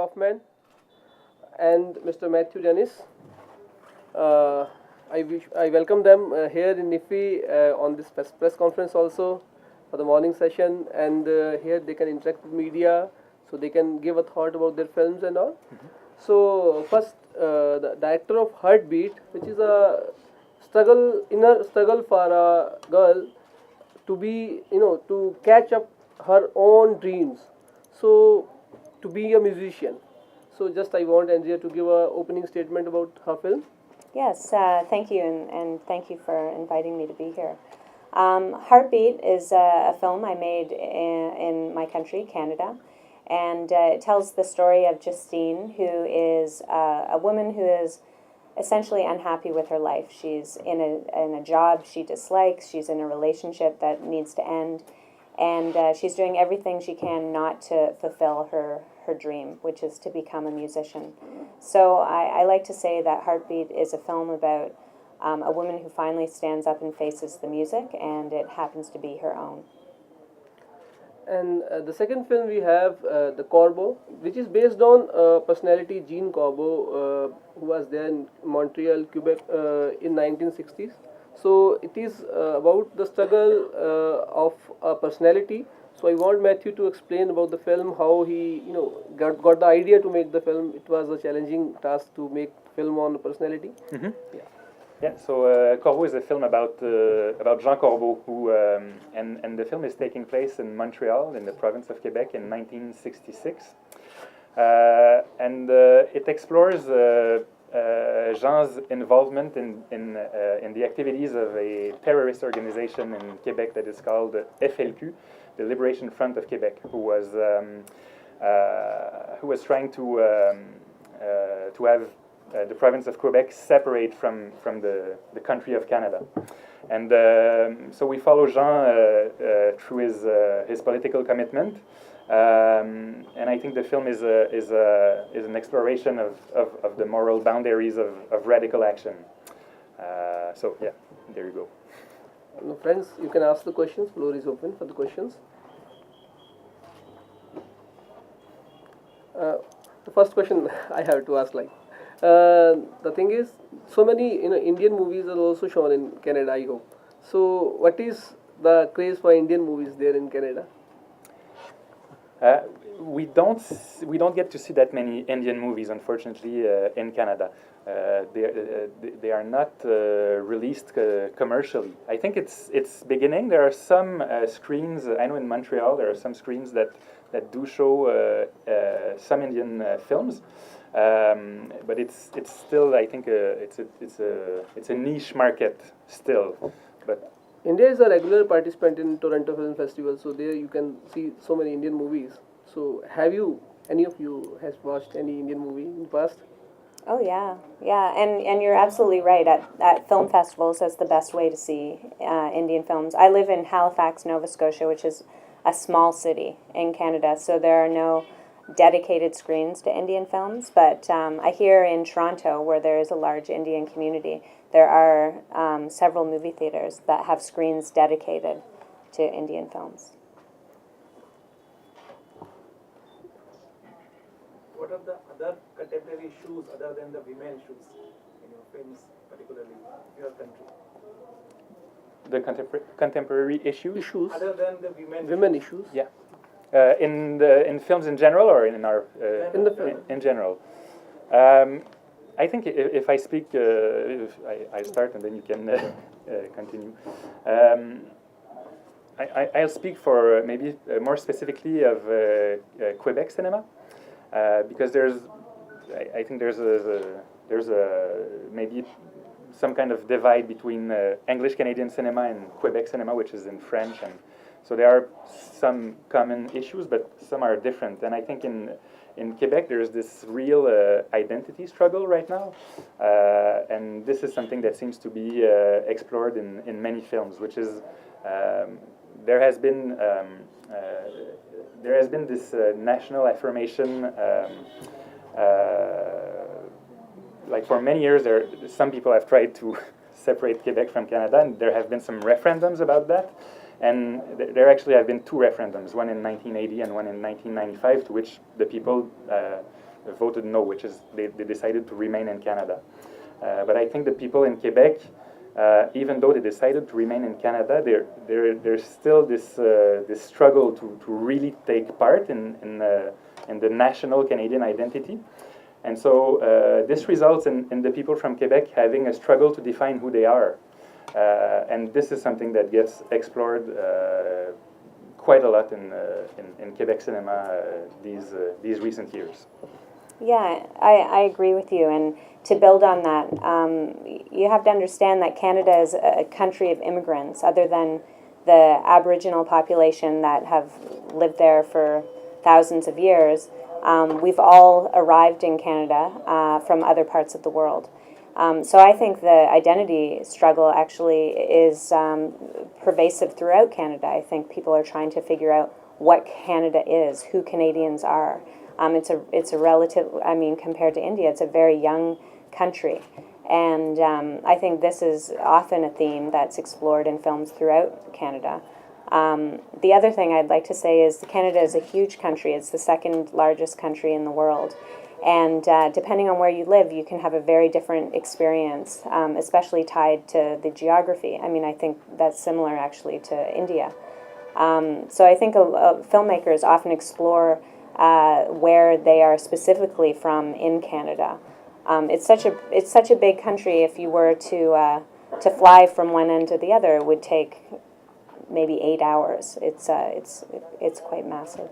Doffman and Mr. Matthew Dennis. Uh, I welcome them here in NIFI on this press conference also for the morning session, and here they can interact with media, so they can give a thought about their films and all. So first, the director of Heartbeat, which is a inner struggle for a girl to be, to catch up her own dreams. So to be a musician. So just I want Andrea to give a opening statement about her film. Yes, thank you, and thank you for inviting me to be here. Heartbeat is a film I made in my country, Canada, and it tells the story of Justine, who is a woman who is essentially unhappy with her life. She's in a job she dislikes, she's in a relationship that needs to end, and she's doing everything she can not to fulfill her dream, which is to become a musician. So I like to say that Heartbeat is a film about a woman who finally stands up and faces the music, and it happens to be her own. And the second film we have The Corbeau, which is based on personality Jean Corbeau, who was there in Montreal, Quebec in 1960s. So it is about the struggle of a personality. So I want Matthew to explain about the film, how he got the idea to make the film. It was a challenging task to make film on personality. Mm-hmm. Yeah. Yeah, so Corbeau is a film about Jean Corbeau, who and the film is taking place in Montreal, in the province of Quebec, in 1966, and it explores Jean's involvement in the activities of a terrorist organization in Quebec that is called FLQ, the Liberation Front of Quebec, who was trying to have the province of Quebec separate from the country of Canada. And so we follow Jean through his political commitment, and I think the film is an exploration of the moral boundaries of radical action. So yeah, there you go. Friends, you can ask the questions. Floor is open for the questions. The first question I have to ask, the thing is, so many Indian movies are also shown in Canada, I hope. So what is the craze for Indian movies there in Canada? We don't get to see that many Indian movies, unfortunately, in Canada. They are not released commercially. I think it's beginning. There are some screens. I know in Montreal there are some screens that do show some Indian films. But it's still, I think, it's a niche market still. But India is a regular participant in Toronto Film Festival, so there you can see so many Indian movies. So have any of you has watched any Indian movie in the past? Oh yeah, and you're absolutely right. At film festivals, that's the best way to see Indian films. I live in Halifax, Nova Scotia, which is a small city in Canada, so there are no dedicated screens to Indian films, but I hear in Toronto, where there is a large Indian community, there are several movie theaters that have screens dedicated to Indian films. What are the other contemporary issues other than the women issues in your films, particularly in your country? the contemporary issues? Other than the women issues. Yeah. In films in general, or in our in the film in general. I think if I speak, if I start and then you can continue. I'll speak for maybe more specifically of Quebec cinema, because I think there's a maybe some kind of divide between English Canadian cinema and Quebec cinema, which is in French, and so there are some common issues, but some are different. And I think in Quebec there's this real identity struggle right now, and this is something that seems to be explored in many films, which is there has been this national affirmation. Like for many years, some people have tried to separate Quebec from Canada, and there have been some referendums about that. And there actually have been two referendums, one in 1980 and one in 1995, to which the people voted no, which is they decided to remain in Canada. But I think the people in Quebec, even though they decided to remain in Canada, there's still this struggle to really take part in the national Canadian identity. And so this results in the people from Quebec having a struggle to define who they are. And this is something that gets explored quite a lot in Quebec cinema these recent years. Yeah, I agree with you. And to build on that, you have to understand that Canada is a country of immigrants, other than the Aboriginal population that have lived there for thousands of years. We've all arrived in Canada from other parts of the world. So I think the identity struggle actually is pervasive throughout Canada. I think people are trying to figure out what Canada is, who Canadians are. It's a relative, I mean, compared to India, it's a very young country. And I think this is often a theme that's explored in films throughout Canada. The other thing I'd like to say is Canada is a huge country. It's the second largest country in the world. And depending on where you live, you can have a very different experience, especially tied to the geography. I mean, I think that's similar actually to India. So I think filmmakers often explore where they are specifically from in Canada. It's such a big country. If you were to fly from one end to the other, it would take maybe 8 hours. It's quite massive.